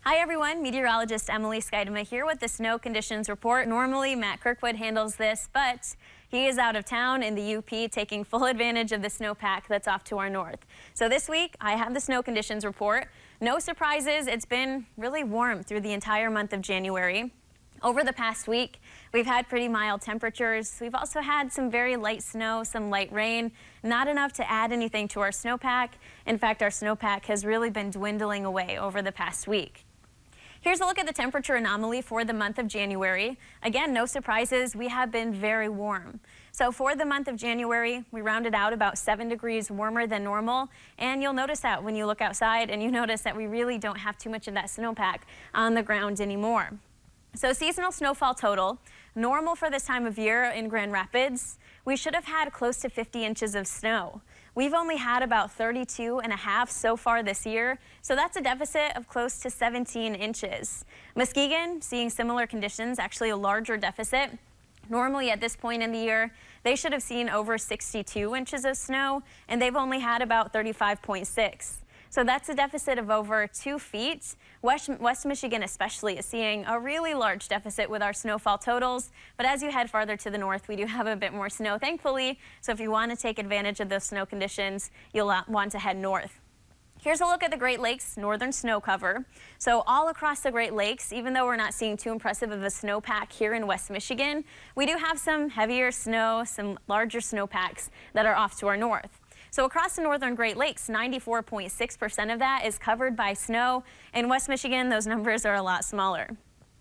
Hi everyone, meteorologist Emily Skidema here with the snow conditions report. Normally Matt Kirkwood handles this, but he is out of town in the UP taking full advantage of the snowpack that's off to our north. So this week I have the snow conditions report. No surprises, it's been really warm through the entire month of January. Over the past week, we've had pretty mild temperatures. We've also had some very light snow, some light rain, not enough to add anything to our snowpack. In fact, our snowpack has really been dwindling away over the past week. Here's a look at the temperature anomaly for the month of January. Again, no surprises, we have been very warm. So for the month of January, we rounded out about 7 degrees warmer than normal. And you'll notice that when you look outside and you notice that we really don't have too much of that snowpack on the ground anymore. So seasonal snowfall total, normal for this time of year in Grand Rapids, we should have had close to 50 inches of snow. We've only had about 32.5 so far this year, so that's a deficit of close to 17 inches. Muskegon, seeing similar conditions, actually a larger deficit. Normally at this point in the year, they should have seen over 62 inches of snow, and they've only had about 35.6. So that's a deficit of over 2 feet. West Michigan especially is seeing a really large deficit with our snowfall totals. But as you head farther to the north, we do have a bit more snow, thankfully. So if you want to take advantage of those snow conditions, you'll want to head north. Here's a look at the Great Lakes northern snow cover. So all across the Great Lakes, even though we're not seeing too impressive of a snowpack here in West Michigan, we do have some heavier snow, some larger snowpacks that are off to our north. So across the northern Great Lakes, 94.6% of that is covered by snow. In West Michigan, those numbers are a lot smaller.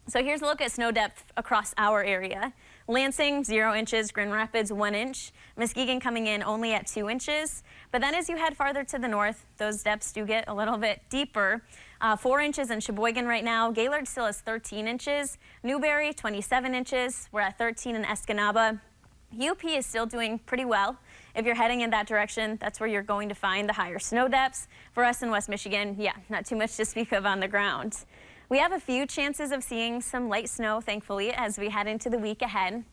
So here's a look at snow depth across our area. Lansing, 0 inches, Grand Rapids, 1 inch. Muskegon coming in only at 2 inches. But then as you head farther to the north, those depths do get a little bit deeper. 4 inches in Sheboygan right now. Gaylord still has 13 inches. Newberry, 27 inches. We're at 13 in Escanaba. UP is still doing pretty well. If you're heading in that direction, that's where you're going to find the higher snow depths. For us in West Michigan, yeah, not too much to speak of on the ground. We have a few chances of seeing some light snow, thankfully, as we head into the week ahead.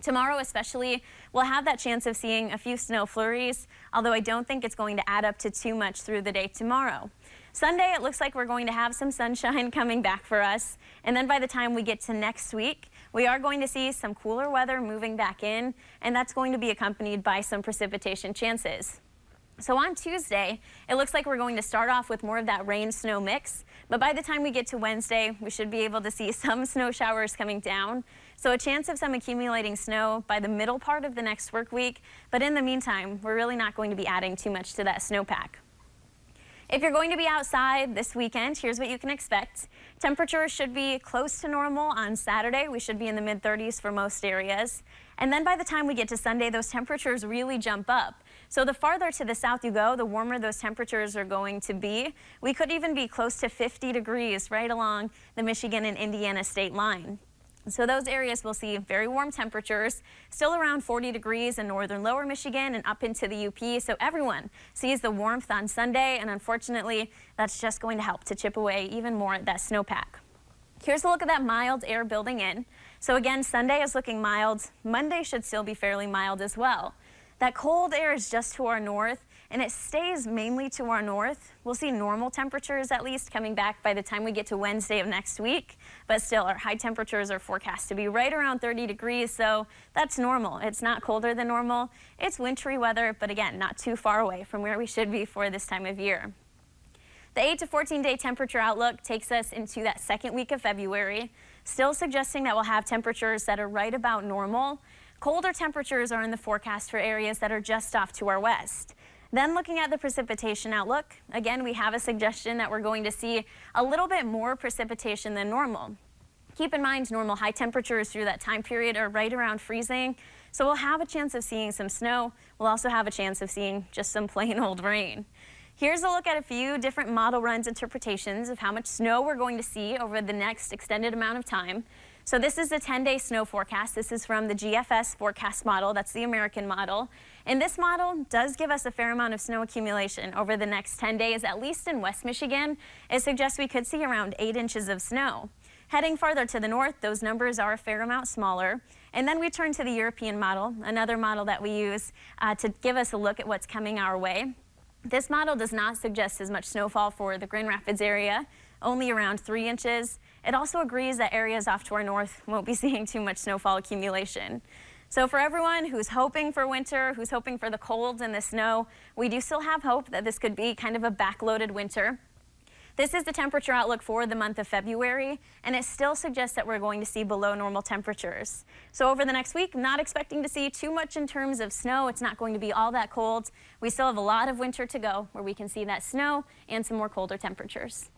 Tomorrow especially, we'll have that chance of seeing a few snow flurries, although I don't think it's going to add up to too much through the day tomorrow. Sunday, it looks like we're going to have some sunshine coming back for us. And then by the time we get to next week, we are going to see some cooler weather moving back in, and that's going to be accompanied by some precipitation chances. So on Tuesday, it looks like we're going to start off with more of that rain-snow mix, but by the time we get to Wednesday, we should be able to see some snow showers coming down. So a chance of some accumulating snow by the middle part of the next work week, but in the meantime, we're really not going to be adding too much to that snowpack. If you're going to be outside this weekend, here's what you can expect. Temperatures should be close to normal on Saturday. We should be in the mid-30s for most areas. And then by the time we get to Sunday, those temperatures really jump up. So the farther to the south you go, the warmer those temperatures are going to be. We could even be close to 50 degrees right along the Michigan and Indiana state line. So those areas will see very warm temperatures, still around 40 degrees in northern lower Michigan and up into the UP. So everyone sees the warmth on Sunday, and unfortunately, that's just going to help to chip away even more at that snowpack. Here's a look at that mild air building in. So again, Sunday is looking mild. Monday should still be fairly mild as well. That cold air is just to our north, and it stays mainly to our north. We'll see normal temperatures at least coming back by the time we get to Wednesday of next week, but still our high temperatures are forecast to be right around 30 degrees, so that's normal. It's not colder than normal. It's wintry weather, but again, not too far away from where we should be for this time of year. The 8 to 14 day temperature outlook takes us into that second week of February, still suggesting that we'll have temperatures that are right about normal. Colder temperatures are in the forecast for areas that are just off to our west. Then looking at the precipitation outlook, again, we have a suggestion that we're going to see a little bit more precipitation than normal. Keep in mind, normal high temperatures through that time period are right around freezing, so we'll have a chance of seeing some snow. We'll also have a chance of seeing just some plain old rain. Here's a look at a few different model runs interpretations of how much snow we're going to see over the next extended amount of time. So this is the 10-day snow forecast. This is from the GFS forecast model. That's the American model. And this model does give us a fair amount of snow accumulation over the next 10 days, at least in West Michigan. It suggests we could see around 8 inches of snow. Heading farther to the north, those numbers are a fair amount smaller. And then we turn to the European model, another model that we use to give us a look at what's coming our way. This model does not suggest as much snowfall for the Grand Rapids area, only around 3 inches. It also agrees that areas off to our north won't be seeing too much snowfall accumulation. So for everyone who's hoping for winter, who's hoping for the cold and the snow, we do still have hope that this could be kind of a backloaded winter. This is the temperature outlook for the month of February, and it still suggests that we're going to see below normal temperatures. So over the next week, not expecting to see too much in terms of snow. It's not going to be all that cold. We still have a lot of winter to go where we can see that snow and some more colder temperatures.